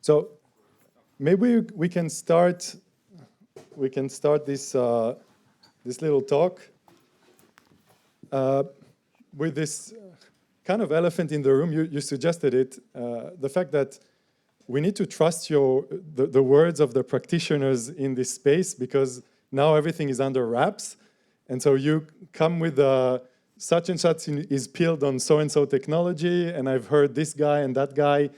So maybe we can start. We can start this this little talk with this kind of elephant in the room. You suggested it. The fact that we need to trust the words of the practitioners in this space, because now everything is under wraps, and so you come with such and such is built on so and so technology, and I've heard this guy and that guy.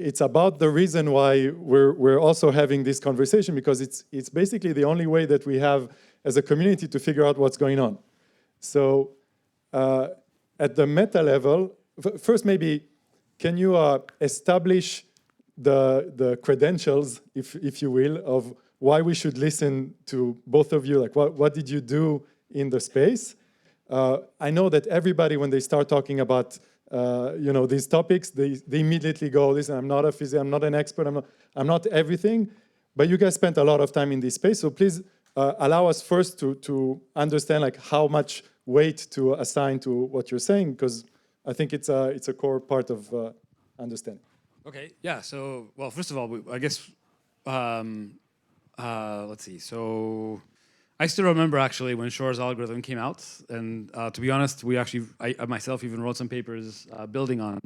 It's about the reason why we're also having this conversation, because it's basically the only way that we have as a community to figure out what's going on. So at the meta level, first maybe can you establish the credentials, if you will, of why we should listen to both of you? Like what did you do in the space? I know that everybody, when they start talking about these topics, they immediately go, listen, I'm not a physicist, I'm not an expert, I'm not everything, but you guys spent a lot of time in this space, so please allow us first to understand like how much weight to assign to what you're saying, because I think it's a core part of understanding. Okay, yeah, so, well, first of all, I guess, let's see, so I still remember actually when Shor's algorithm came out, and to be honest, I myself even wrote some papers building on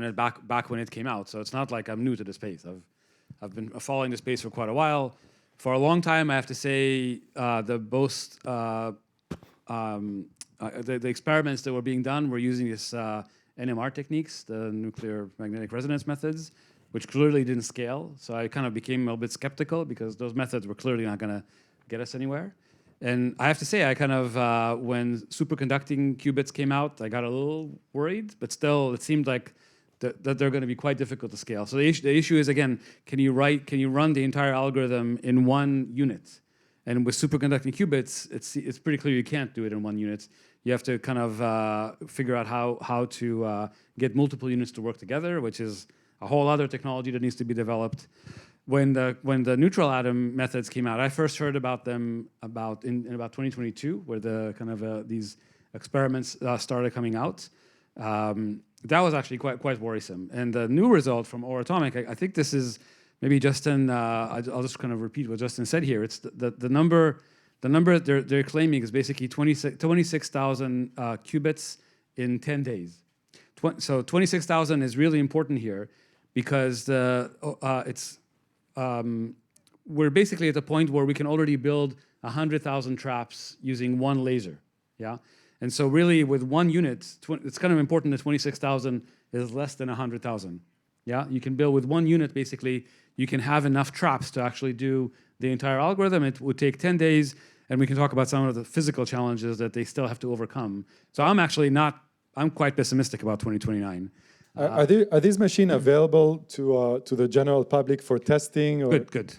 it back when it came out. So it's not like I'm new to the space. I've been following the space for quite a while. For a long time, I have to say, the experiments that were being done were using this NMR techniques, the nuclear magnetic resonance methods, which clearly didn't scale. So I kind of became a little bit skeptical, because those methods were clearly not going to get us anywhere. And I have to say, I kind of, when superconducting qubits came out, I got a little worried, but still it seemed like that they're going to be quite difficult to scale. So the issue is, again, can you run the entire algorithm in one unit? And with superconducting qubits, it's pretty clear you can't do it in one unit. You have to kind of figure out how to get multiple units to work together, which is a whole other technology that needs to be developed. When the neutral atom methods came out, I first heard about them in about 2022, where the kind of these experiments started coming out. That was actually quite worrisome. And the new result from Atomic, I think this is maybe Justin. I'll just kind of repeat what Justin said here. It's the number they're claiming is basically 26,000 qubits in 10 days. So 26,000 is really important here, because we're basically at the point where we can already build 100,000 traps using one laser, yeah? And so really with one unit, it's kind of important that 26,000 is less than 100,000, yeah? You can build with one unit, basically, you can have enough traps to actually do the entire algorithm. It would take 10 days, and we can talk about some of the physical challenges that they still have to overcome. So I'm quite pessimistic about 2029. Are these machines available to the general public for testing? Or? Good.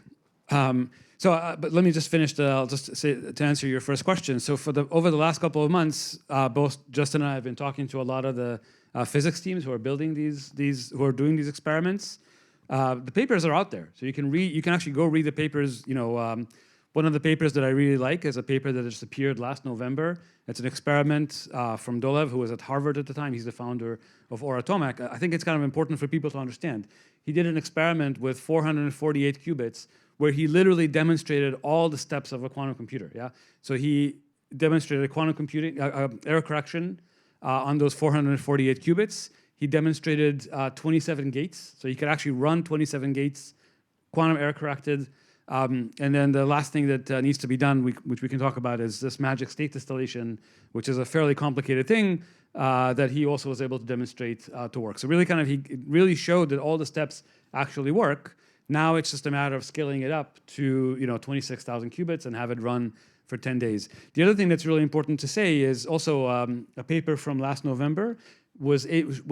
But let me just finish. I'll just say to answer your first question. So over the last couple of months, both Justin and I have been talking to a lot of the physics teams who are building who are doing these experiments. The papers are out there, so you can actually go read the papers. One of the papers that I really like is a paper that just appeared last November. It's an experiment from Dolev, who was at Harvard at the time. He's the founder of Atomic. I think it's kind of important for people to understand. He did an experiment with 448 qubits, where he literally demonstrated all the steps of a quantum computer. Yeah, so he demonstrated quantum computing, error correction on those 448 qubits. He demonstrated 27 gates, so you could actually run 27 gates, quantum error corrected. And then the last thing that needs to be done, which we can talk about, is this magic state distillation, which is a fairly complicated thing that he also was able to demonstrate to work. So really he really showed that all the steps actually work. Now it's just a matter of scaling it up to 26,000 qubits and have it run for 10 days. The other thing that's really important to say is also a paper from last November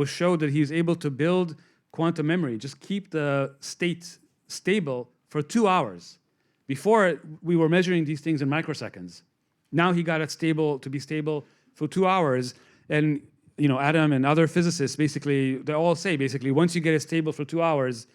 showed that he was able to build quantum memory, just keep the state stable for 2 hours. Before, we were measuring these things in microseconds. Now he got it to be stable for 2 hours. And Adam and other physicists, they all say, once you get it stable for 2 hours,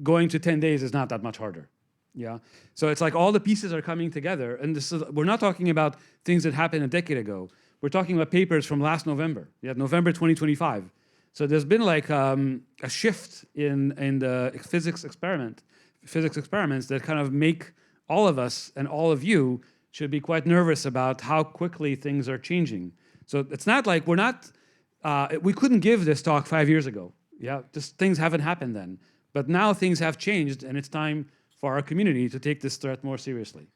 going to 10 days is not that much harder. Yeah. So it's like all the pieces are coming together. And we're not talking about things that happened a decade ago. We're talking about papers from last November. Yeah, November 2025. So there's been like a shift in the physics experiments that kind of make all of us and all of you should be quite nervous about how quickly things are changing. So it's not like we couldn't give this talk 5 years ago. Yeah, just things haven't happened then. But now things have changed, and it's time for our community to take this threat more seriously.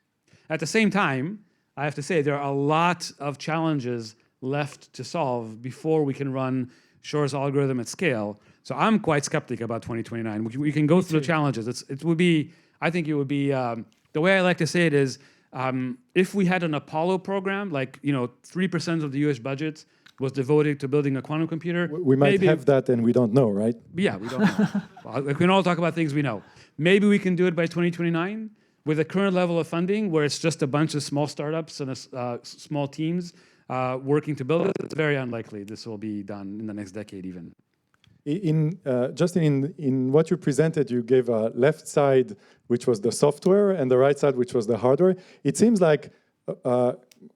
At the same time, I have to say there are a lot of challenges left to solve before we can run Shor's algorithm at scale. So I'm quite skeptic about 2029. We can go through the challenges. I think it would be, the way I like to say it is, if we had an Apollo program, like 3% of the US budget was devoted to building a quantum computer. We might have that and we don't know, right? Yeah, we don't know. Well, we can all talk about things we know. Maybe we can do it by 2029 with the current level of funding where it's just a bunch of small startups and small teams working to build it. It's very unlikely this will be done in the next decade even. Justin, in what you presented, you gave a left side, which was the software, and the right side, which was the hardware. It seems like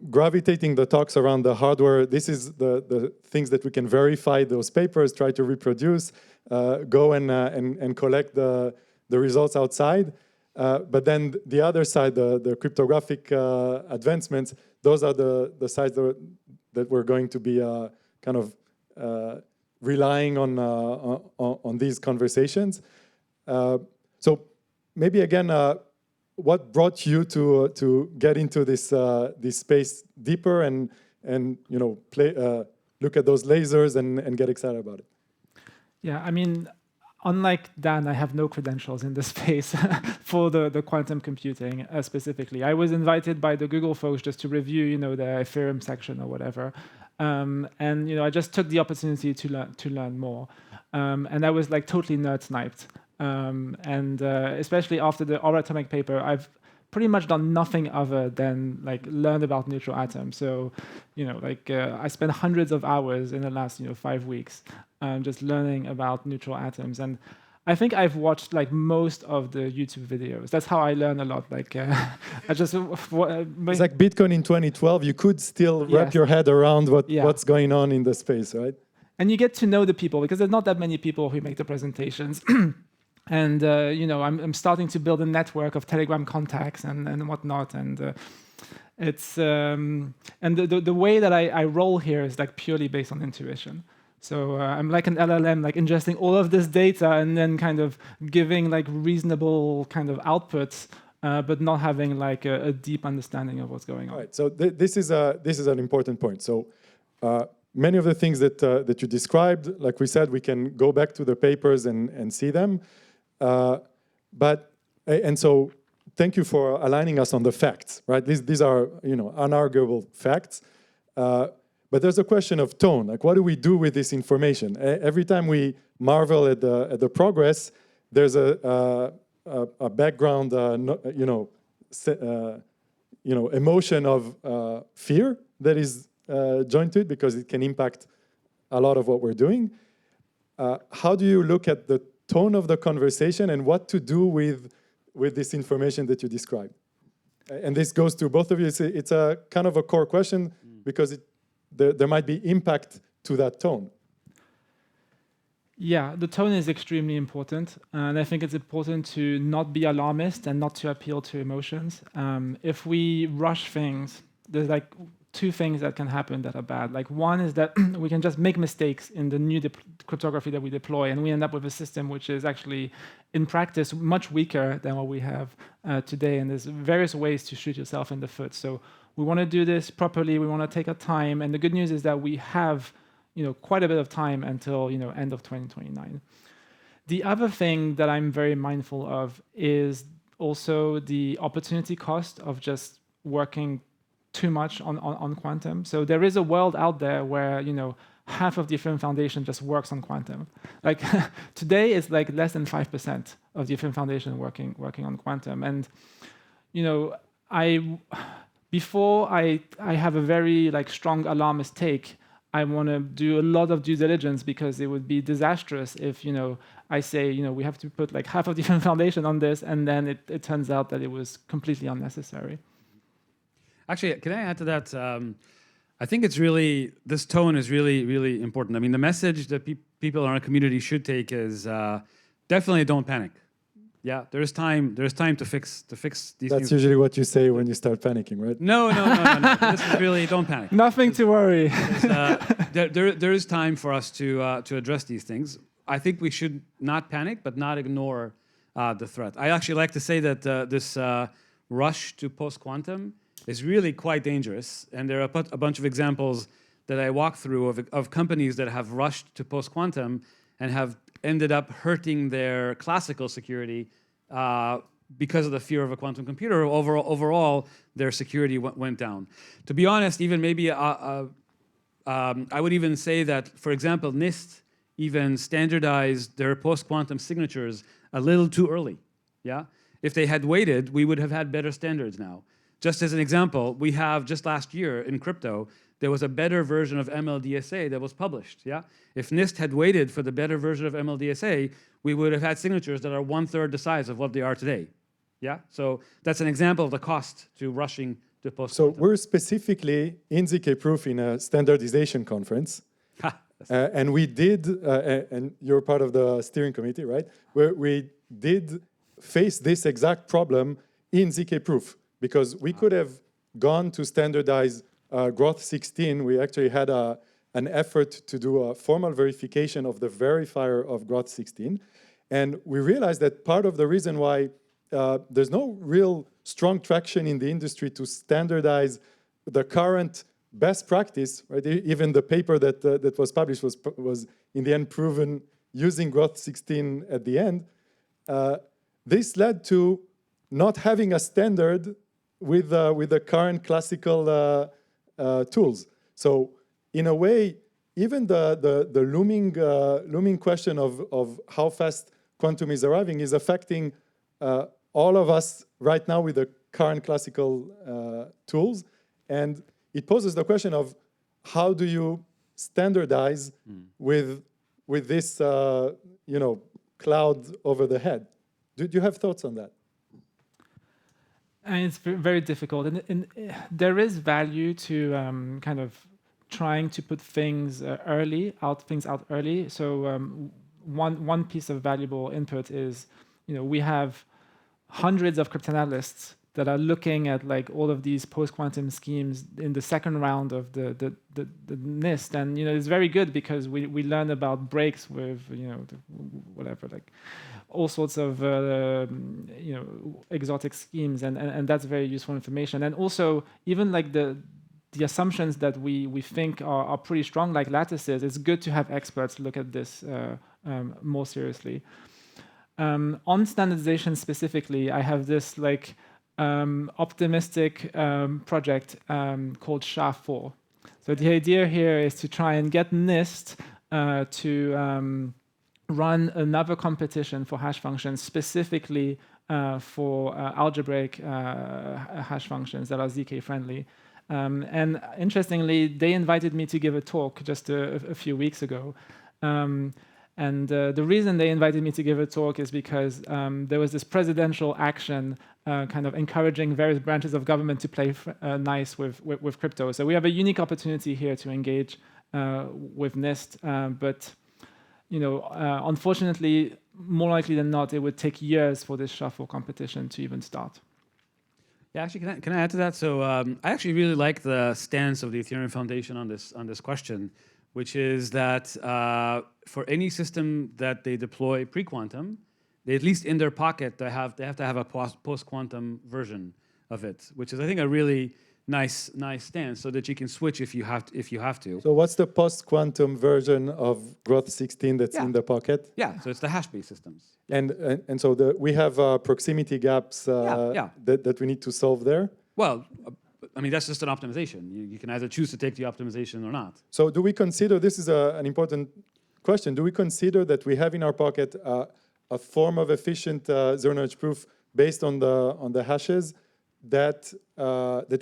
gravitating the talks around the hardware, this is the things that we can verify those papers, try to reproduce, go and collect the results outside. But then the other side, the cryptographic advancements, those are the sides that we're going to be kind of relying on these conversations. So maybe again, what brought you to get into this space deeper and look at those lasers and get excited about it? Yeah, I mean, unlike Dan, I have no credentials in this space for the quantum computing specifically. I was invited by the Google folks just to review, the Ethereum section or whatever, and I just took the opportunity to learn more, and I was like totally nerd sniped. And especially after the Atomic paper, I've pretty much done nothing other than like learn about neutral atoms. So, I spent hundreds of hours in the last 5 weeks just learning about neutral atoms. And I think I've watched like most of the YouTube videos. That's how I learn a lot. Like I just it's like Bitcoin in 2012. You could still wrap your head around what's going on in the space, right? And you get to know the people because there's not that many people who make the presentations. And I'm starting to build a network of Telegram contacts and whatnot, and it's and the way that I roll here is like purely based on intuition. So I'm like an LLM, like ingesting all of this data and then kind of giving like reasonable kind of outputs, but not having like a deep understanding of what's going on. All right. So this is an important point. So many of the things that you described, like we said, we can go back to the papers and see them. So thank you for aligning us on the facts, right? These are, unarguable facts. But there's a question of tone. Like, what do we do with this information? Every time we marvel at the progress, there's a background, emotion of fear that is joined to it because it can impact a lot of what we're doing. How do you look at the tone of the conversation and what to do with this information that you described? And this goes to both of you. It's a kind of a core question because there might be impact to that tone. Yeah, the tone is extremely important. And I think it's important to not be alarmist and not to appeal to emotions. If we rush things, there's like two things that can happen that are bad. Like one is that we can just make mistakes in the new cryptography that we deploy, and we end up with a system which is actually, in practice, much weaker than what we have today. And there's various ways to shoot yourself in the foot. So we want to do this properly. We want to take our time. And the good news is that we have, quite a bit of time until, end of 2029. The other thing that I'm very mindful of is also the opportunity cost of just working too much on quantum. So there is a world out there where, half of the Ethereum Foundation just works on quantum. Like today, it's like less than 5% of the Ethereum Foundation working on quantum. And, before I have a very like strong alarmist take, I want to do a lot of due diligence because it would be disastrous if, I say, we have to put like half of the Ethereum Foundation on this, and then it turns out that it was completely unnecessary. Actually, can I add to that? I think this tone is really, really important. I mean, the message that people in our community should take is definitely don't panic. Yeah, there's time to fix these That's things. usually what you say when you start panicking, right? No. This is really don't panic. Nothing to worry. There is time for us to address these things. I think we should not panic, but not ignore the threat. I actually like to say that this rush to post-quantum is really quite dangerous, and there are a bunch of examples that I walk through of companies that have rushed to post-quantum and have ended up hurting their classical security because of the fear of a quantum computer. Overall, their security went down. To be honest, even maybe I would even say that, for example, NIST even standardized their post-quantum signatures a little too early. Yeah, if they had waited, we would have had better standards now. Just as an example, we have just last year in crypto, there was a better version of MLDSA that was published. Yeah, if NIST had waited for the better version of MLDSA, we would have had signatures that are 1/3 the size of what they are today. Yeah, so that's an example of the cost to rushing to post. So we're specifically in ZK Proof in a standardization conference. And we did, and you're part of the steering committee, right? Where we did face this exact problem in ZK Proof, because we could have gone to standardize Groth 16. We actually had an effort to do a formal verification of the verifier of Groth 16. And we realized that part of the reason why there's no real strong traction in the industry to standardize the current best practice, right? Even the paper that was published was in the end proven using Groth 16 at the end. This led to not having a standard with the current classical tools. So in a way, even the looming question of how fast quantum is arriving is affecting all of us right now with the current classical tools. And it poses the question of how do you standardize with this cloud over the head? Do you have thoughts on that? And it's very difficult, and there is value to kind of trying to put things out early. So one piece of valuable input is, we have hundreds of cryptanalysts that are looking at like all of these post-quantum schemes in the second round of the NIST, and it's very good because we learn about breaks with whatever, like all sorts of exotic schemes, and that's very useful information. And also even like the assumptions that we think are pretty strong, like lattices, it's good to have experts look at this more seriously. On standardization specifically, I have this like optimistic project called SHA-4. So the idea here is to try and get NIST to run another competition for hash functions, specifically for algebraic hash functions that are ZK friendly. And interestingly, they invited me to give a talk just a few weeks ago. And the reason they invited me to give a talk is because there was this presidential action kind of encouraging various branches of government to play nice with crypto. So we have a unique opportunity here to engage with NIST, but unfortunately, more likely than not, it would take years for this SHA-4 competition to even start. Yeah, actually, can I add to that? So I actually really like the stance of the Ethereum Foundation on this question, which is that for any system that they deploy pre-quantum, they, at least in their pocket, they have to have a post-quantum version of it, which is, I think, a really nice stance, so that you can switch if you have to. So what's the post-quantum version of Groth 16 that's in the pocket? Yeah, so it's the hash-based systems. And so we have proximity gaps that we need to solve there? Well, I mean, that's just an optimization. You can either choose to take the optimization or not. So do we consider, this is an important question, do we consider that we have in our pocket a form of efficient zero-knowledge proof based on the hashes that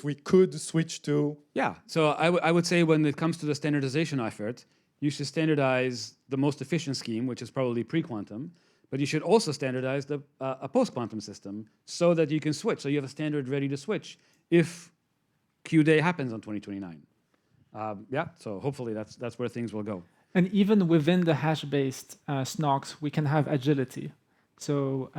we could switch to? Yeah. So I would say when it comes to the standardization effort, you should standardize the most efficient scheme, which is probably pre-quantum, but you should also standardize a post-quantum system so that you can switch. So you have a standard ready to switch if Q-Day happens on 2029. So hopefully that's where things will go. And even within the hash-based SNOCs, we can have agility. So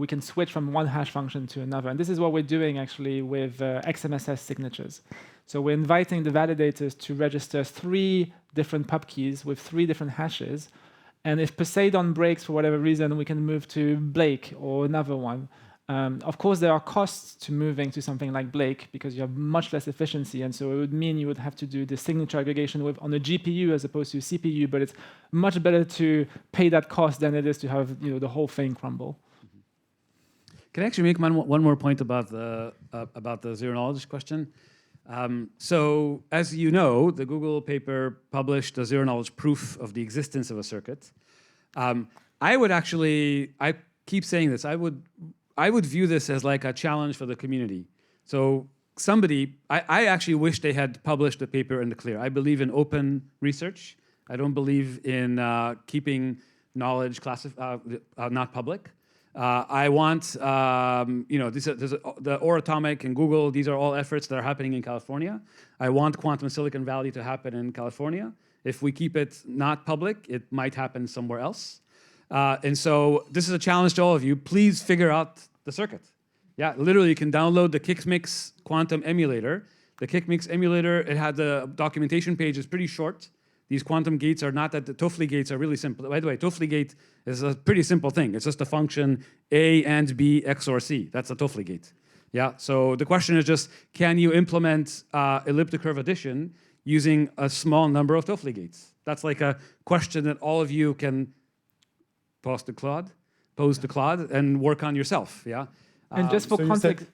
we can switch from one hash function to another. And this is what we're doing actually with XMSS signatures. So we're inviting the validators to register 3 different pub keys with 3 different hashes. And if Poseidon breaks for whatever reason, we can move to Blake or another one. Of course, there are costs to moving to something like Blake because you have much less efficiency, and so it would mean you would have to do the signature aggregation on a GPU as opposed to a CPU. But it's much better to pay that cost than it is to have the whole thing crumble. Can I actually make one more point about the zero knowledge question? So as you know, the Google paper published a zero knowledge proof of the existence of a circuit. I keep saying this, I would view this as like a challenge for the community. So I actually wish they had published the paper in the clear. I believe in open research. I don't believe in keeping knowledge not public. I want, the Oratomic and Google, these are all efforts that are happening in California. I want Quantum Silicon Valley to happen in California. If we keep it not public, it might happen somewhere else. And so this is a challenge to all of you. Please figure out the circuit. Yeah, literally you can download the KickMix quantum emulator. The KickMix emulator, it had the documentation page is pretty short. These quantum gates are not that the Toffoli gates are really simple. By the way, Toffoli gate is a pretty simple thing. It's just a function A and B XOR C. That's a Toffoli gate. Yeah, so the question is just, can you implement elliptic curve addition using a small number of Toffoli gates? That's like a question that all of you can pose to Claude and work on yourself. Yeah. And just for context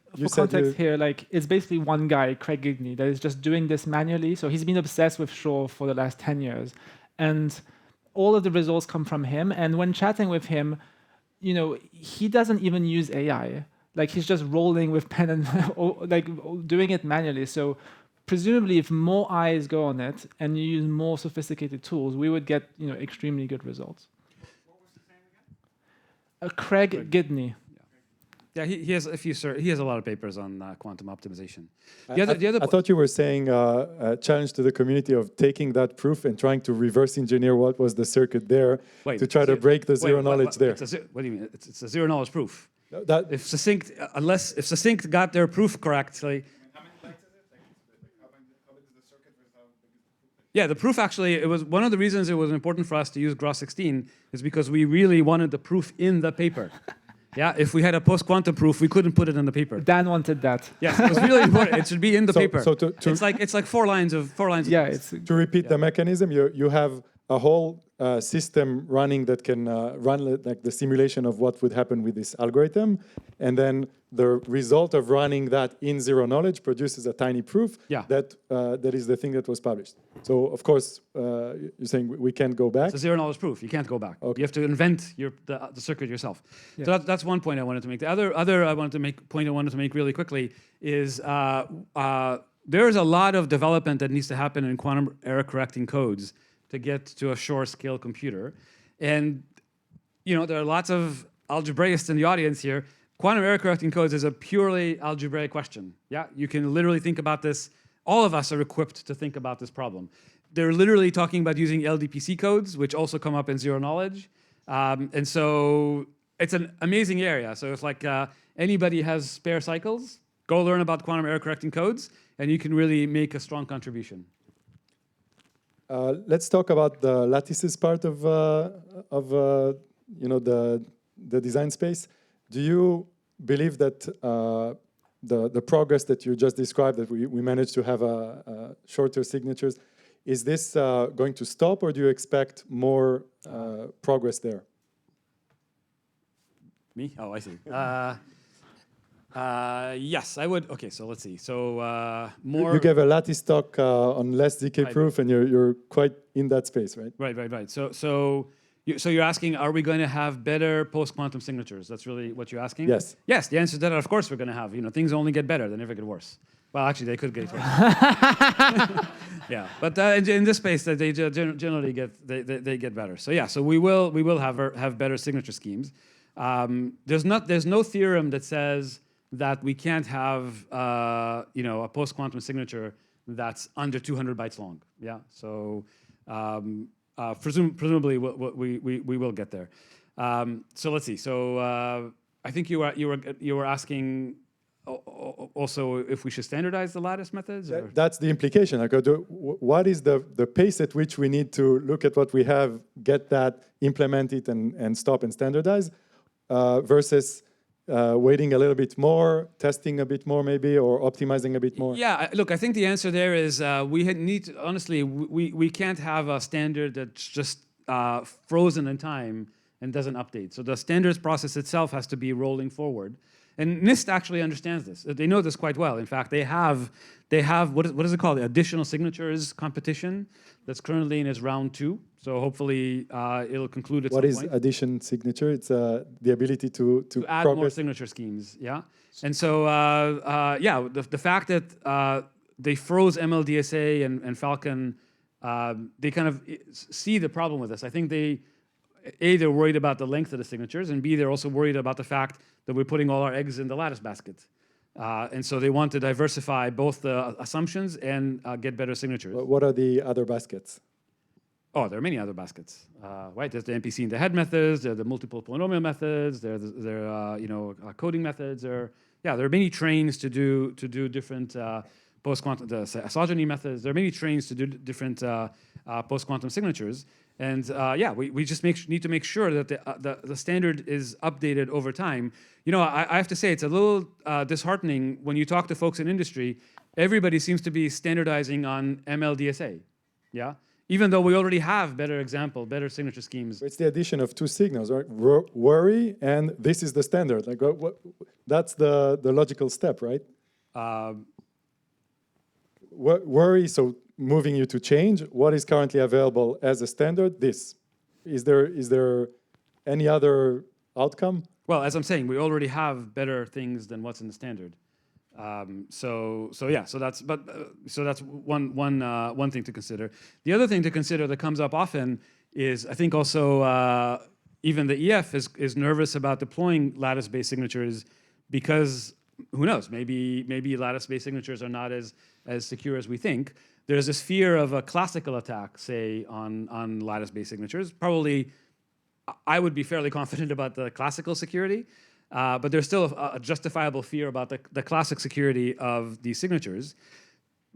here, like it's basically one guy, Craig Gidney, that is just doing this manually. So he's been obsessed with Shor for the last 10 years, and all of the results come from him. And when chatting with him, he doesn't even use AI. Like he's just rolling with pen and like doing it manually. So presumably, if more eyes go on it and you use more sophisticated tools, we would get extremely good results. Craig Gidney. Yeah, he has a lot of papers on quantum optimization. I thought you were saying a challenge to the community of taking that proof and trying to reverse engineer what was the circuit there to try to break the zero knowledge there. What do you mean? It's a zero knowledge proof. That if Succinct got their proof correctly. How many bytes is it? How big is the circuit with how big is the proof? Yeah, the proof actually, it was one of the reasons it was important for us to use Gross16 is because we really wanted the proof in the paper. Yeah, if we had a post-quantum proof, we couldn't put it in the paper. Dan wanted that. Yes, it was really important. It should be in the paper. So it's like four lines of yeah, text. To repeat the mechanism, you have a whole system running that can run like the simulation of what would happen with this algorithm, and then the result of running that in zero knowledge produces a tiny proof. Yeah. That is the thing that was published. So of course you're saying we can't go back. It's a zero knowledge proof. You can't go back. Okay. You have to invent the circuit yourself. Yeah. So that's one point I wanted to make. The other point I wanted to make really quickly is there's a lot of development that needs to happen in quantum error correcting codes to get to a Shor scale computer. And there are lots of algebraists in the audience here. Quantum error correcting codes is a purely algebraic question. Yeah, you can literally think about this. All of us are equipped to think about this problem. They're literally talking about using LDPC codes, which also come up in zero knowledge. And so it's an amazing area. So if anybody has spare cycles, go learn about quantum error correcting codes, and you can really make a strong contribution. Let's talk about the lattices part of the design space. Do you believe that the progress that you just described, that we managed to have shorter signatures, is this going to stop, or do you expect more progress there? Me? Oh, I see. Yes, I would. Okay, so let's see. So more. You gave a lattice talk on less ZK proof, and you're quite in that space, right? Right. So you're asking, are we going to have better post-quantum signatures? That's really what you're asking? Yes. Yes, the answer to that, of course, we're going to have. Things only get better; they never get worse. Well, actually, they could get worse. Yeah, but in this space, they generally get better. So yeah, so we will have better signature schemes. There's no theorem that says that we can't have a post-quantum signature that's under 200 bytes long. Yeah, so presumably we will get there. So let's see. So I think you were asking also if we should standardize the lattice methods. Or? That's the implication. Like, what is the pace at which we need to look at what we have, get that, implement it, and stop and standardize, versus waiting a little bit more, testing a bit more maybe, or optimizing a bit more? Yeah, look, I think the answer there is need to, honestly, we can't have a standard that's just frozen in time and doesn't update. So the standards process itself has to be rolling forward. And NIST actually understands this. They know this quite well. In fact, they have what is it called? The additional signatures competition that's currently in its round 2. So hopefully it'll conclude at some point. What is addition signature? It's the ability to add more signature schemes. Yeah. And so the fact that they froze MLDSA and Falcon, they kind of see the problem with this. I think they're worried about the length of the signatures, and B, they're also worried about the fact that we're putting all our eggs in the lattice basket. And so they want to diversify both the assumptions and get better signatures. What are the other baskets? Oh, there are many other baskets, right? There's the MPC in the head methods, there are the multiple polynomial methods, there are coding methods. There are many trains to do different post-quantum, the isogeny methods. There are many trains to do different post-quantum signatures. And we just need to make sure that the standard is updated over time. You know, I have to say it's a little disheartening when you talk to folks in industry. Everybody seems to be standardizing on MLDSA, yeah? Even though we already have better signature schemes. It's the addition of 2 signals, right? Worry, and this is the standard. Like, that's the logical step, right? Worry, so moving you to change what is currently available as a standard. This is there any other outcome? Well, as I'm saying, we already have better things than what's in the standard. So that's one thing to consider. The other thing to consider that comes up often is I think also even the EF is nervous about deploying lattice-based signatures because who knows, maybe lattice-based signatures are not as secure as we think. There's this fear of a classical attack, say, on lattice-based signatures. Probably, I would be fairly confident about the classical security, but there's still a justifiable fear about the classic security of these signatures.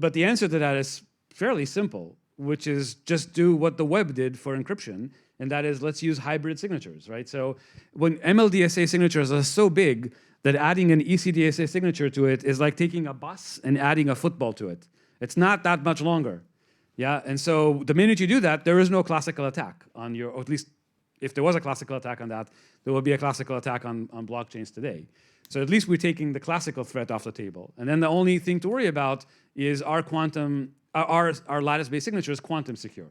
But the answer to that is fairly simple, which is just do what the web did for encryption, and that is let's use hybrid signatures, right? So when MLDSA signatures are so big that adding an ECDSA signature to it is like taking a bus and adding a football to it. It's not that much longer, yeah? And so the minute you do that, there is no classical attack on your, or at least if there was a classical attack on that, there will be a classical attack on blockchains today. So at least we're taking the classical threat off the table. And then the only thing to worry about is our lattice-based signature is quantum secure.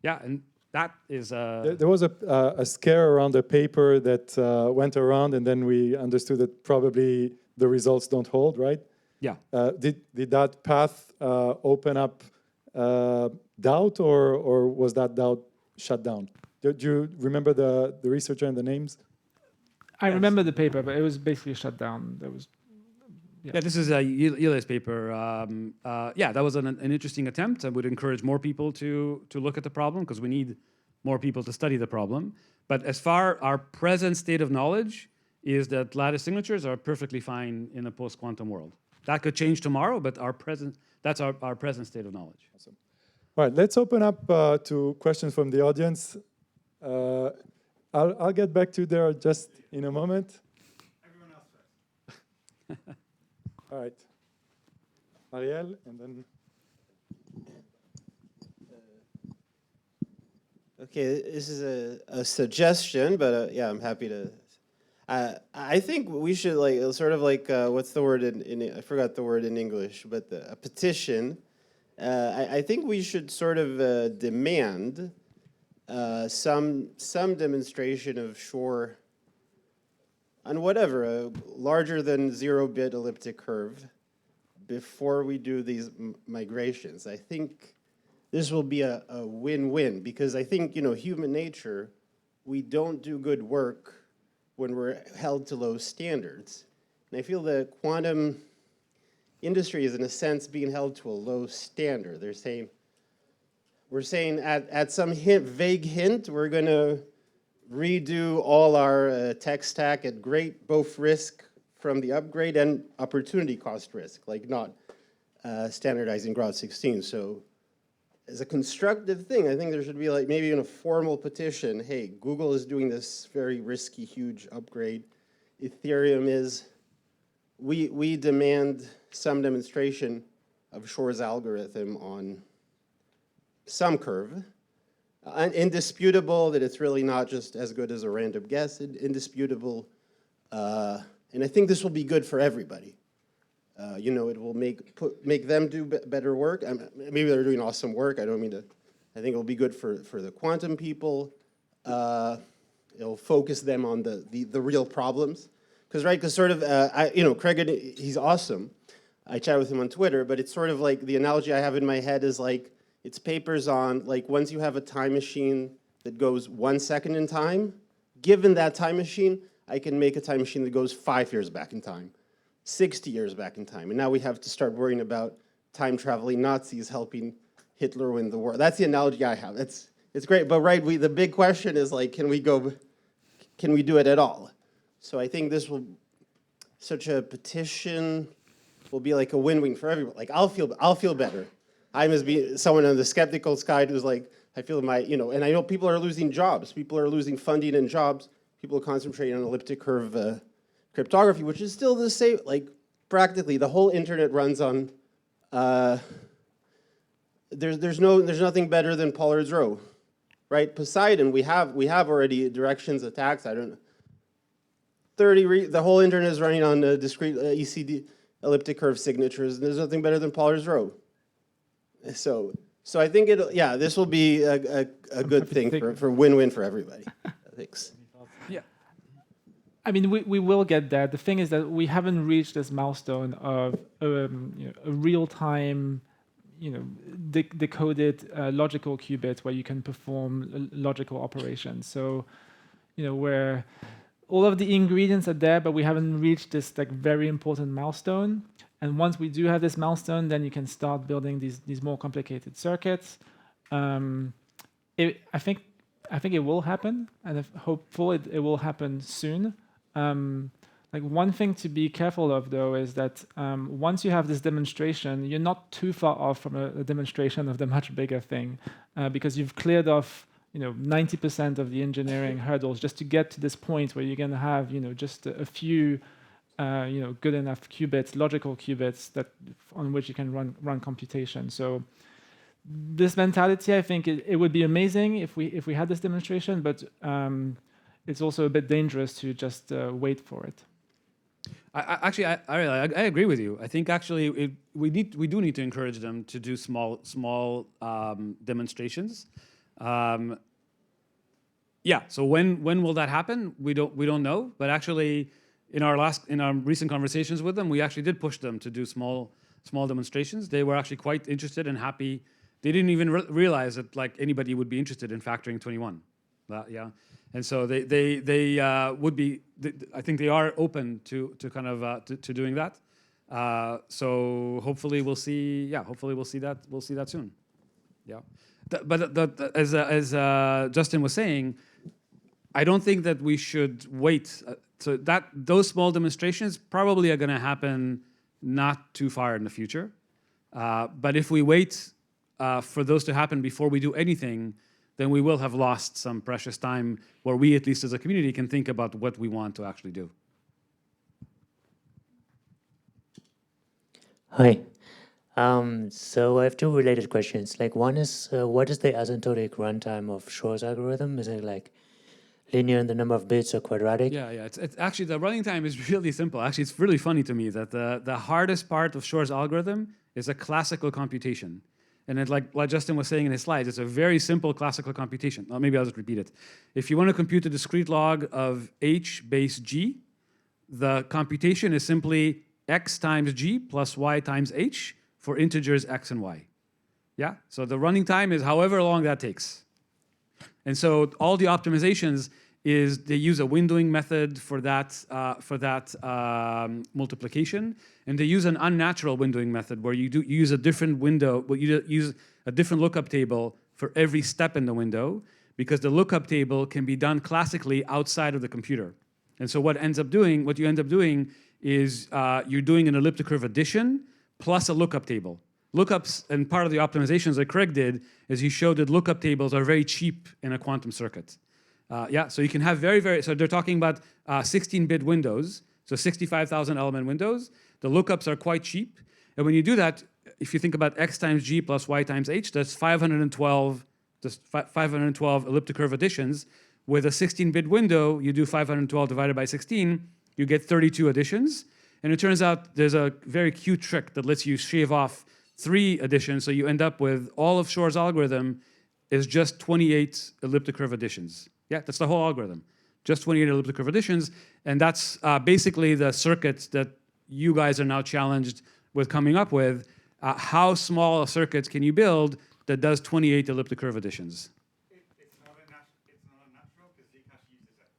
Yeah, and that is... There was a scare around a paper that went around, and then we understood that probably the results don't hold, right? Yeah. Did that path open up doubt, or was that doubt shut down? Do you remember the researcher and the names? I remember the paper, but it was basically shut down. There was... Yeah, this is a Eli's paper. That was an interesting attempt. I would encourage more people to look at the problem because we need more people to study the problem. But as far our present state of knowledge is that lattice signatures are perfectly fine in a post-quantum world. That could change tomorrow, but that's our present state of knowledge. Awesome. All right, let's open up to questions from the audience. I'll get back to there just in a moment. Everyone else first. All right. Ariel, and then... Okay, this is a suggestion, but yeah, I'm happy to... I think we should what's the word in I forgot the word in English, but a petition. I think we should sort of demand some demonstration of Shor on whatever, a larger than 0-bit elliptic curve before we do these migrations. I think this will be a win-win because I think, human nature, we don't do good work when we're held to low standards. And I feel the quantum industry is, in a sense, being held to a low standard. They're saying, we're saying at some vague hint, we're going to redo all our tech stack at great both risk from the upgrade and opportunity cost risk, like not standardizing Grout 16. So as a constructive thing, I think there should be like maybe even a formal petition. Hey, Google is doing this very risky, huge upgrade. Ethereum is, we demand some demonstration of Shor's algorithm on some curve. Indisputable that it's really not just as good as a random guess, indisputable. And I think this will be good for everybody. You know, it will make them do better work. Maybe they're doing awesome work. I don't mean to. I think it'll be good for the quantum people. It'll focus them on the real problems. Because sort of, you know, Craig, he's awesome. I chat with him on Twitter, but it's sort of like the analogy I have in my head is like, it's papers on, like, once you have a time machine that goes 1 second in time, given that time machine, I can make a time machine that goes 5 years back in time, 60 years back in time. And now we have to start worrying about time-traveling Nazis helping Hitler win the war. That's the analogy I have. It's great, but right, the big question is, like, can we do it at all? So I think this will, such a petition will be like a win-win for everyone. Like, I'll feel better. I must be someone on the skeptical side who's like, I feel you know, and I know people are losing jobs. People are losing funding and jobs. People are concentrating on elliptic curve cryptography, which is still the same, like, practically the whole internet runs on, there's nothing better than Pollard's Row, right? Poseidon, we have already directions attacks, I don't know. The whole internet is running on discrete ECD elliptic curve signatures, and there's nothing better than Pollard's Row. So I think this will be a good thing for win-win for everybody. Thanks. Yeah. I mean, we will get there. The thing is that we haven't reached this milestone of you know, a real-time, you know, decoded logical qubit where you can perform logical operations. So, you know, where all of the ingredients are there, but we haven't reached this like very important milestone. And once we do have this milestone, then you can start building these more complicated circuits. I think it will happen, and I'm hopeful it will happen soon. Like, one thing to be careful of, though, is that once you have this demonstration, you're not too far off from a demonstration of the much bigger thing, because you've cleared off, you know, 90% of the engineering hurdles just to get to this point where you're going to have, you know, just a few, you know, good enough qubits, logical qubits on which you can run computation. So this mentality, I think it would be amazing if we had this demonstration, but it's also a bit dangerous to just wait for it. I agree with you. I think actually we do need to encourage them to do small demonstrations. Yeah. So when will that happen? We don't know. But actually, in our recent conversations with them, we actually did push them to do small demonstrations. They were actually quite interested and happy. They didn't even realize that like anybody would be interested in factoring 21. Yeah. And so they would be. I think they are open to kind of to doing that. So hopefully we'll see. Yeah, hopefully we'll see that. We'll see that soon. Yeah. But as Justin was saying, I don't think that we should wait. So those small demonstrations probably are going to happen not too far in the future. But if we wait for those to happen before we do anything, then we will have lost some precious time where we, at least as a community, can think about what we want to actually do. Hi. So I have two related questions. Like, one is, what is the asymptotic runtime of Shor's algorithm? Is it like linear in the number of bits or quadratic? Yeah. It's actually, the running time is really simple. Actually, it's really funny to me that the hardest part of Shor's algorithm is a classical computation. And it, like Justin was saying in his slides, it's a very simple classical computation. Well, maybe I'll just repeat it. If you want to compute a discrete log of h base g, the computation is simply x times g plus y times h for integers x and y. Yeah? So the running time is however long that takes. And so all the optimizations is they use a windowing method for that multiplication, and they use an unnatural windowing method where you use a different window, you use a different lookup table for every step in the window, because the lookup table can be done classically outside of the computer. And so what you end up doing is you're doing an elliptic curve addition plus a lookup table. Lookups, and part of the optimizations that Craig did is he showed that lookup tables are very cheap in a quantum circuit. So you can have so they're talking about 16-bit windows, so 65,000 element windows. The lookups are quite cheap. And when you do that, if you think about x times g plus y times h, that's 512 elliptic curve additions. With a 16-bit window, you do 512 divided by 16, you get 32 additions. And it turns out there's a very cute trick that lets you shave off 3 additions, so you end up with all of Shor's algorithm is just 28 elliptic curve additions. Yeah, that's the whole algorithm. Just 28 elliptic curve additions, and that's basically the circuit that you guys are now challenged with coming up with. How small a circuit can you build that does 28 elliptic curve additions? It's not a natural because Zcash uses it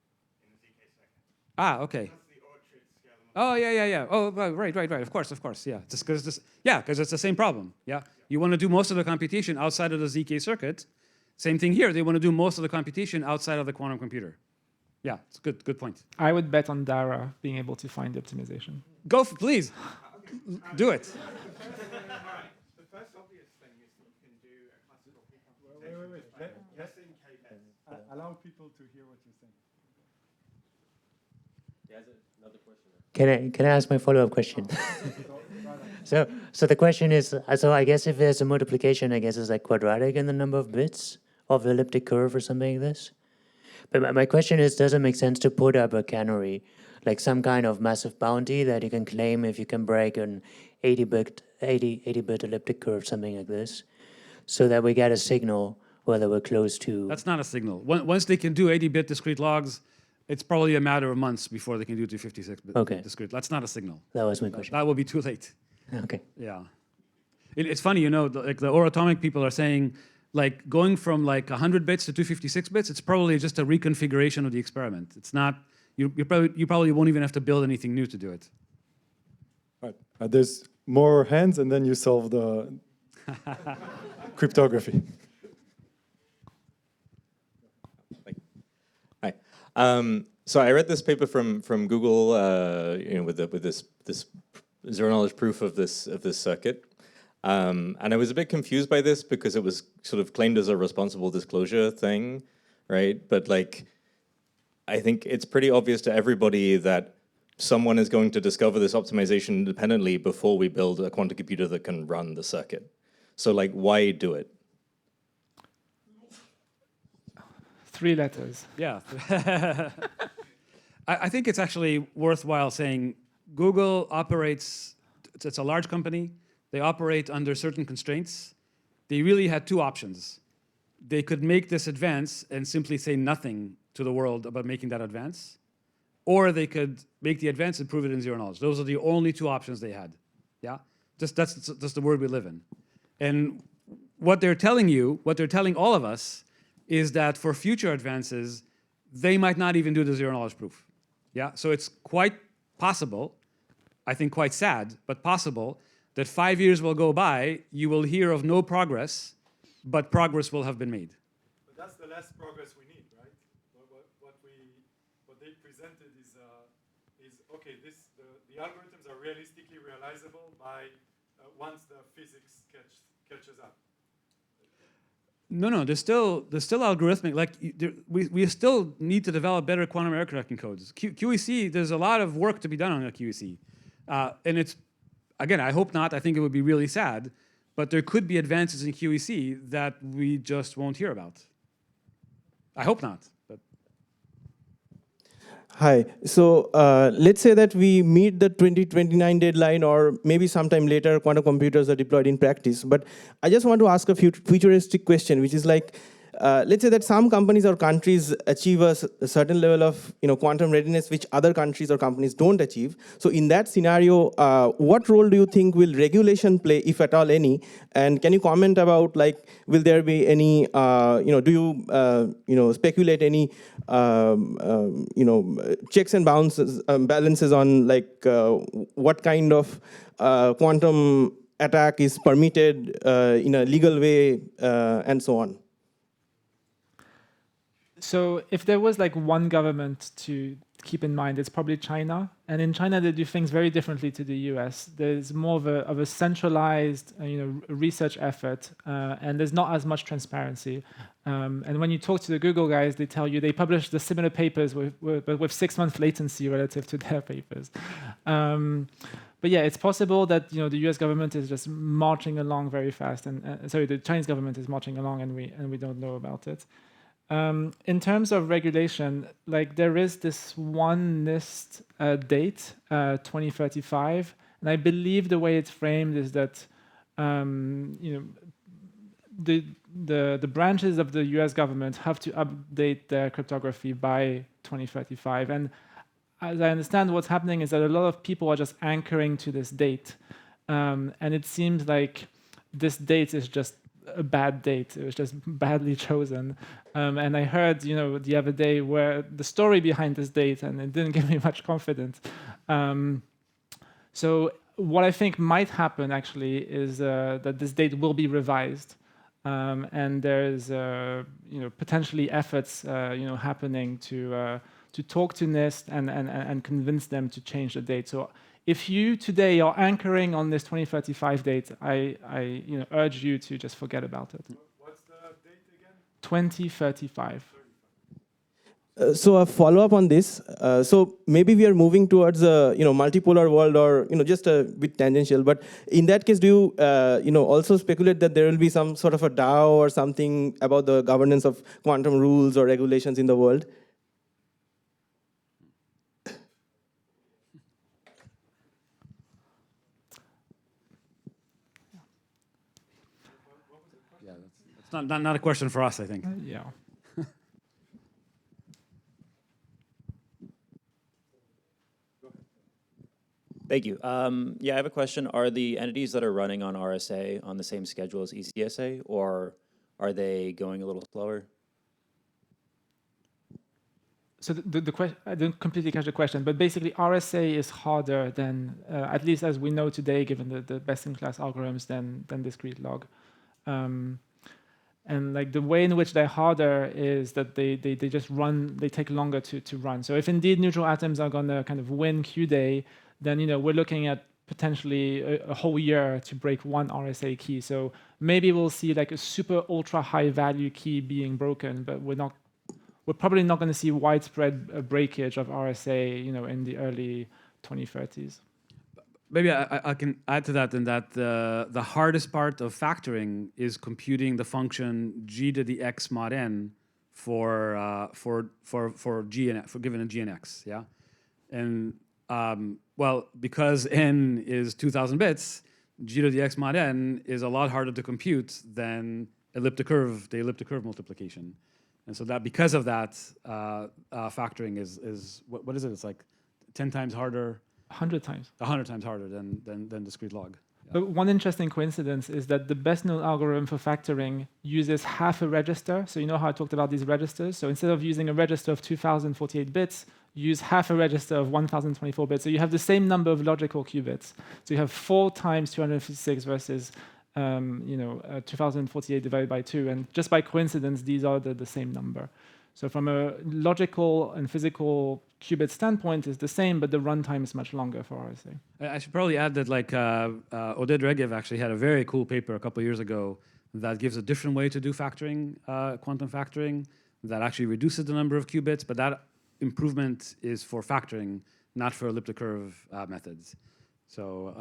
in the ZK second. Okay. That's the orchard scale. Oh, yeah. Oh, right. Of course. Yeah, because it's the same problem. Yeah, you want to do most of the computation outside of the ZK circuit. Same thing here. They want to do most of the computation outside of the quantum computer. Yeah, it's a good point. I would bet on Dara being able to find the optimization. Please. Do it. The first obvious thing is that you can do a classical pre-computation. Wait. Yes, in KS. Allow people to hear what you're saying. Can I ask my follow-up question? So the question is, so I guess if there's a multiplication, I guess it's like quadratic in the number of bits of the elliptic curve or something like this. But my question is, does it make sense to put up a canary, like some kind of massive bounty that you can claim if you can break an 80-bit elliptic curve, something like this, so that we get a signal whether we're close to... That's not a signal. Once they can do 80-bit discrete logs, it's probably a matter of months before they can do 256-bit discrete. That's not a signal. That was my question. That will be too late. Okay. Yeah. It's funny, like the oratomic people are saying, like going from like 100 bits to 256 bits, it's probably just a reconfiguration of the experiment. It's not, you probably won't even have to build anything new to do it. Right. There's more hands, and then you solve the cryptography. Hi. So I read this paper from Google, with this zero knowledge proof of this circuit, and I was a bit confused by this because it was sort of claimed as a responsible disclosure thing, right? But like, I think it's pretty obvious to everybody that someone is going to discover this optimization independently before we build a quantum computer that can run the circuit. So like, why do it? 3 letters. Yeah. I think it's actually worthwhile saying Google operates, it's a large company. They operate under certain constraints. They really had 2 options. They could make this advance and simply say nothing to the world about making that advance, or they could make the advance and prove it in zero knowledge. Those are the only 2 options they had. Yeah, that's the world we live in. And what they're telling you, what they're telling all of us, is that for future advances, they might not even do the zero knowledge proof. Yeah, so it's quite possible, I think quite sad, but possible, that 5 years will go by, you will hear of no progress, but progress will have been made. But that's the less progress we need, right? What they presented is okay. The algorithms are realistically realizable by once the physics catches up. No, there's still algorithmic. Like we still need to develop better quantum error correcting codes. QEC, there's a lot of work to be done on a QEC, and it's, again, I hope not. I think it would be really sad, but there could be advances in QEC that we just won't hear about. I hope not. But Hi. So let's say that we meet the 2029 deadline, or maybe sometime later, quantum computers are deployed in practice. But I just want to ask a futuristic question, which is like, let's say that some companies or countries achieve a certain level of quantum readiness, which other countries or companies don't achieve. So in that scenario, what role do you think will regulation play, if at all any? And can you comment about, like, will there be any, do you speculate any checks and balances on, like, what kind of quantum attack is permitted in a legal way, and so on? So if there was like one government to keep in mind, it's probably China. And in China, they do things very differently to the US. There's more of a centralized research effort, and there's not as much transparency. And when you talk to the Google guys, they tell you they publish the similar papers with 6-month latency relative to their papers. But yeah, it's possible that the U.S. government is just marching along very fast, and sorry, the Chinese government is marching along, and we don't know about it. In terms of regulation, like there is this one NIST date, 2035, and I believe the way it's framed is that the branches of the U.S. government have to update their cryptography by 2035, and as I understand, what's happening is that a lot of people are just anchoring to this date, and it seems like this date is just a bad date. It was just badly chosen. And I heard, the other day where the story behind this date, and it didn't give me much confidence. So what I think might happen actually is that this date will be revised, and there's potentially efforts happening to talk to NIST and convince them to change the date. So if you today are anchoring on this 2035 date, I urge you to just forget about it. What's the date again? 2035. So a follow-up on this. So maybe we are moving towards a multipolar world, or just a bit tangential. But in that case, do you also speculate that there will be some sort of a DAO or something about the governance of quantum rules or regulations in the world? It's not a question for us, I think. Yeah. Thank you. Yeah, I have a question. Are the entities that are running on RSA on the same schedule as ECSA, or are they going a little slower? So the question, I didn't completely catch the question, but basically RSA is harder than, at least as we know today, given the best-in-class algorithms than discrete log. And like the way in which they're harder is that they just run, they take longer to run. So if indeed neutral atoms are gonna kind of win Q-Day, then we're looking at potentially a whole year to break one RSA key. So maybe we'll see like a super ultra high value key being broken, but we're probably not going to see widespread breakage of RSA, in the early 2030s. Maybe I can add to that in that the hardest part of factoring is computing the function g to the x mod n for g and for given a g and x, yeah, and well, because n is 2,000 bits, g to the x mod n is a lot harder to compute than the elliptic curve multiplication. And so that because of that, factoring is what is it? It's like 10 times harder. 100 times. 100 times harder than discrete log. Yeah. But one interesting coincidence is that the best known algorithm for factoring uses half a register. So you know how I talked about these registers? So instead of using a register of 2048 bits, use half a register of 1024 bits. So you have the same number of logical qubits. So you have 4 times 256 versus 2048 divided by 2. And just by coincidence, these are the same number. So from a logical and physical qubit standpoint, it's the same, but the runtime is much longer for RSA. I should probably add that Oded Regev actually had a very cool paper a couple of years ago that gives a different way to do factoring, quantum factoring, that actually reduces the number of qubits, but that improvement is for factoring, not for elliptic curve methods. So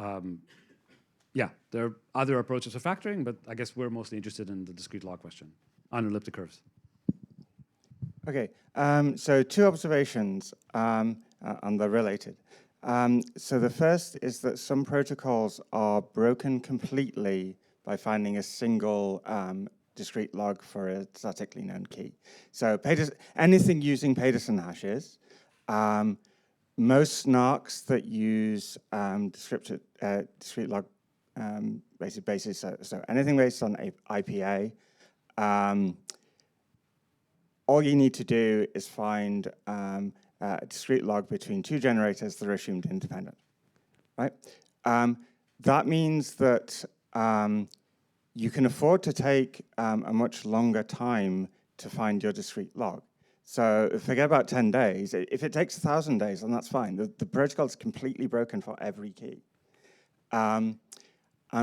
yeah, there are other approaches to factoring, but I guess we're mostly interested in the discrete log question on elliptic curves. Okay, so 2 observations, and they're related. So the first is that some protocols are broken completely by finding a single discrete log for a statically known key. So anything using Peterson hashes, most snarks that use discrete log basis, so anything based on IPA, all you need to do is find a discrete log between 2 generators that are assumed independent, right? That means that you can afford to take a much longer time to find your discrete log. So forget about 10 days. If it takes 1,000 days, then that's fine. The protocol is completely broken for every key. And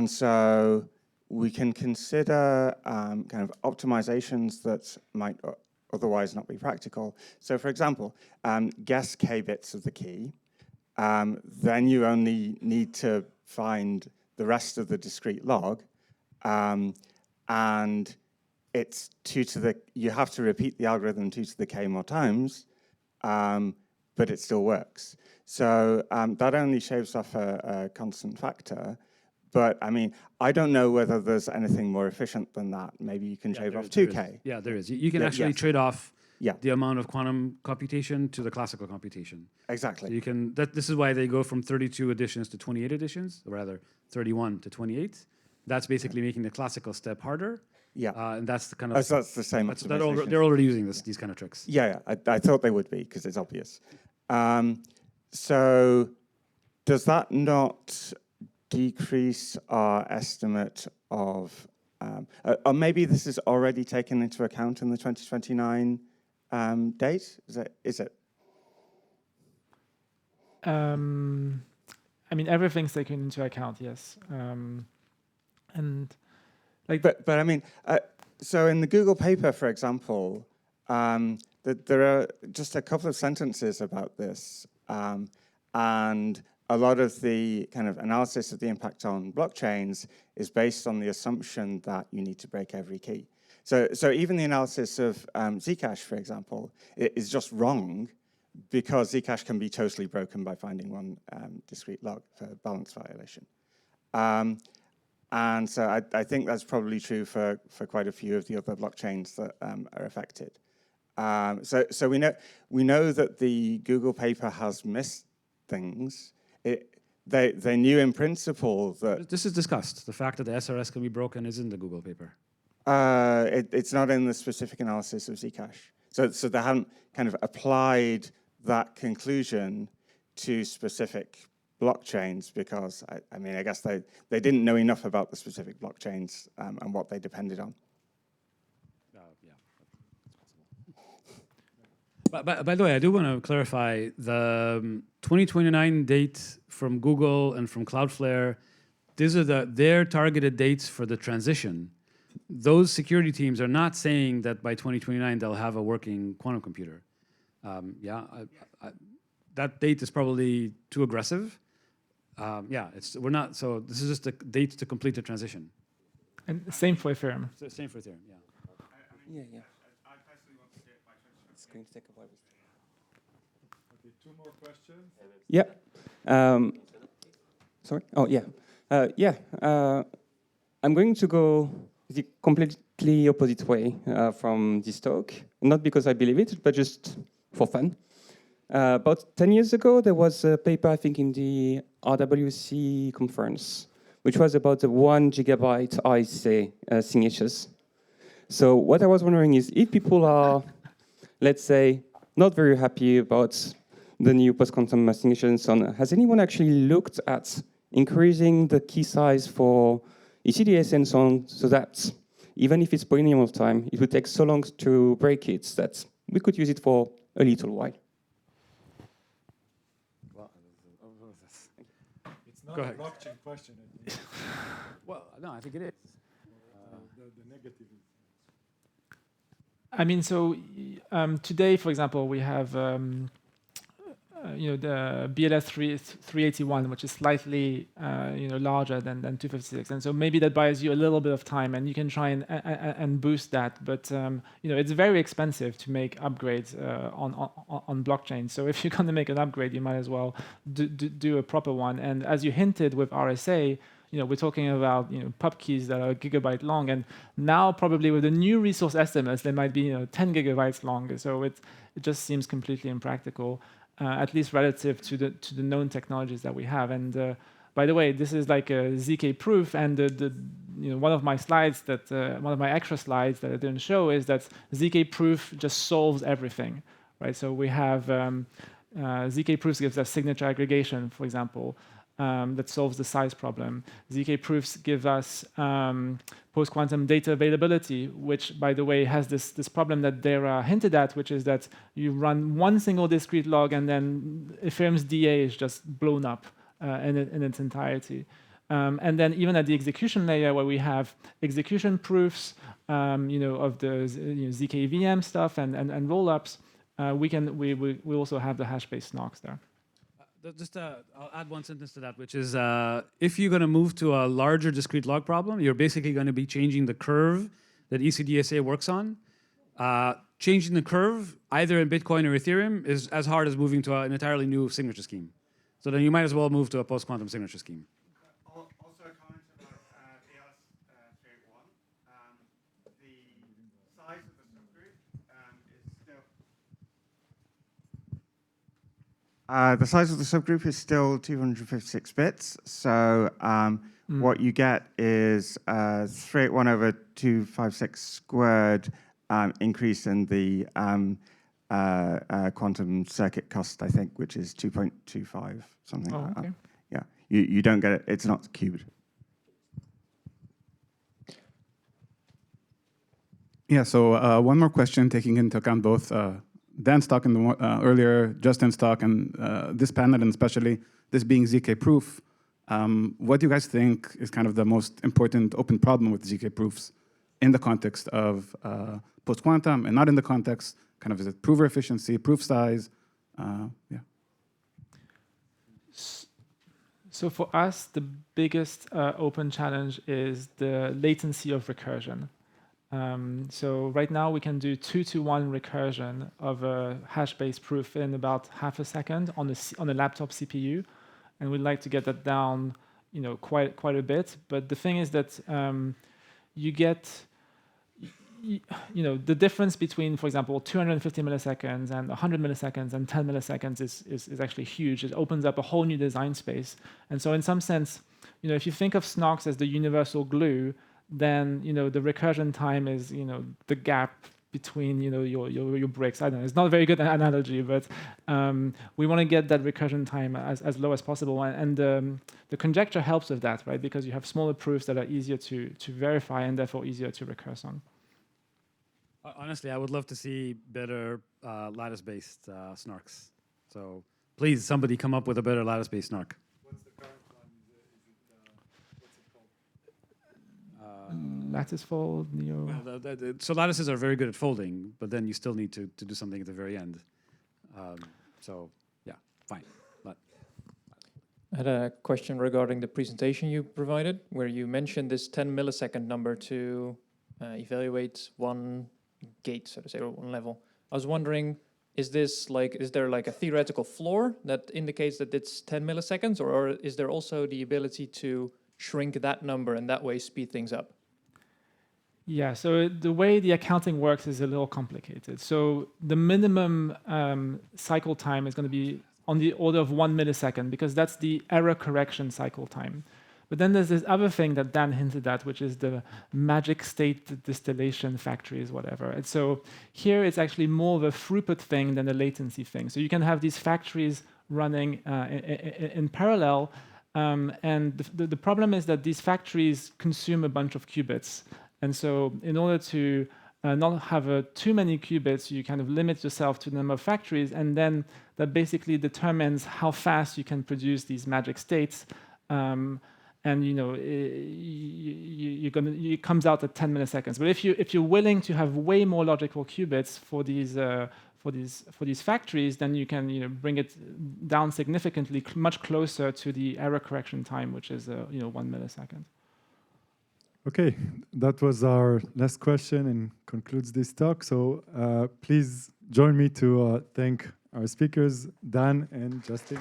so we can consider kind of optimizations that might otherwise not be practical. So for example, guess k bits of the key. Then you only need to find the rest of the discrete log. And it's 2 to the, you have to repeat the algorithm 2 to the k more times, but it still works. So that only shaves off a constant factor. But I mean, I don't know whether there's anything more efficient than that. Maybe you can shave off 2k. Yeah, there is. You can actually trade off the amount of quantum computation to the classical computation. Exactly. So you can. This is why they go from 32 editions to 28 editions, or rather 31 to 28. That's basically making the classical step harder. Yeah. And that's the kind of. So that's the same. They're already using these kind of tricks. Yeah, I thought they would be because it's obvious. So does that not decrease our estimate of, or maybe this is already taken into account in the 2029 date? Is it? I mean, everything's taken into account, yes. And like, but I mean, so in the Google paper, for example, there are just a couple of sentences about this, and a lot of the kind of analysis of the impact on blockchains is based on the assumption that you need to break every key. So even the analysis of Zcash, for example, is just wrong because Zcash can be totally broken by finding one discrete log for balance violation. And so I think that's probably true for quite a few of the other blockchains that are affected. So we know that the Google paper has missed things. They knew in principle that... This is discussed. The fact that the SRS can be broken is in the Google paper. It's not in the specific analysis of Zcash. So they haven't kind of applied that conclusion to specific blockchains because, I mean, I guess they didn't know enough about the specific blockchains and what they depended on. By the way, I do want to clarify the 2029 date from Google and from Cloudflare. These are their targeted dates for the transition. Those security teams are not saying that by 2029 they'll have a working quantum computer. That date is probably too aggressive. We're not. So this is just a date to complete the transition. And same for Ethereum. Same for Ethereum. Yeah. Yeah. It's going to take a while. Okay, 2 more questions. Yeah. Sorry. Oh, yeah. I'm going to go the completely opposite way from this talk, not because I believe it, but just for fun. About 10 years ago, there was a paper, I think, in the RWC conference, which was about the 1 gigabyte RSA signatures. So what I was wondering is if people are, let's say, not very happy about the new post-quantum signature and so on, has anyone actually looked at increasing the key size for ECDS and so on, so that even if it's polynomial time, it would take so long to break it that we could use it for a little while? It's not a blockchain question. Well, no, I think it is. The negative is. I mean, so today, for example, we have the BLS 381, which is slightly larger than 256, and so maybe that buys you a little bit of time, and you can try and boost that. But it's very expensive to make upgrades on blockchain. So if you're going to make an upgrade, you might as well do a proper one. And as you hinted with RSA, we're talking about pub keys that are a gigabyte long, and now probably with the new resource estimates, they might be 10 gigabytes long. So it just seems completely impractical, at least relative to the known technologies that we have. And by the way, this is like a ZK proof, and one of my slides one of my extra slides that I didn't show is that ZK proof just solves everything, right? So we have ZK proofs gives us signature aggregation, for example. that solves the size problem. ZK proofs give us post-quantum data availability, which, by the way, has this problem that Dara hinted at, which is that you run one single discrete log and then Ethereum's DA is just blown up in its entirety. And then even at the execution layer, where we have execution proofs, of the ZK VM stuff and rollups, we also have the hash-based snarks there. I'll add one sentence to that, which is if you're going to move to a larger discrete log problem, you're basically going to be changing the curve that ECDSA works on. Changing the curve, either in Bitcoin or Ethereum, is as hard as moving to an entirely new signature scheme. So then you might as well move to a post-quantum signature scheme. Also a comment about BS381. The size of the subgroup is still... the size of the subgroup is still 256 bits. So what you get is 381 over 256 squared increase in the quantum circuit cost, I think, which is 2.25, something like that. Yeah, you don't get it. It's not cubed. Yeah, so one more question, taking into account both Dan's talk and earlier Justin's talk and this panel, and especially this being ZK proof. What do you guys think is kind of the most important open problem with ZK proofs in the context of post-quantum and not in the context, kind of, is it prover efficiency, proof size? Yeah. So for us, the biggest open challenge is the latency of recursion. So right now we can do 2-to-1 recursion of a hash-based proof in about half a second on a laptop CPU, and we'd like to get that down, quite a bit. But the thing is that you get, the difference between, for example, 250 milliseconds and 100 milliseconds and 10 milliseconds is actually huge. It opens up a whole new design space. And so in some sense, if you think of snarks as the universal glue, then the recursion time is the gap between your bricks. I don't know. It's not a very good analogy, but we want to get that recursion time as low as possible, and the conjecture helps with that, right? Because you have smaller proofs that are easier to verify and therefore easier to recurse on. Honestly, I would love to see better lattice-based snarks. So please, somebody come up with a better lattice-based snark. What's the current one? What's it called? Lattice fold, Neo. Well, so lattices are very good at folding, but then you still need to do something at the very end. So yeah, fine. But I had a question regarding the presentation you provided, where you mentioned this 10 millisecond number to evaluate one gate, so to say, or one level. I was wondering, is there like a theoretical floor that indicates that it's 10 milliseconds, or is there also the ability to shrink that number and that way speed things up? Yeah, so the way the accounting works is a little complicated. So the minimum cycle time is going to be on the order of 1 millisecond, because that's the error correction cycle time. But then there's this other thing that Dan hinted at, which is the magic state distillation factories, whatever. And so here it's actually more of a throughput thing than a latency thing. So you can have these factories running in parallel, and the problem is that these factories consume a bunch of qubits. And so in order to not have too many qubits, you kind of limit yourself to the number of factories, and then that basically determines how fast you can produce these magic states. And it comes out at 10 milliseconds. But if you're willing to have way more logical qubits for these factories, then you can bring it down significantly, much closer to the error correction time, which is 1 millisecond. Okay, that was our last question and concludes this talk. So please join me to thank our speakers, Dan and Justin.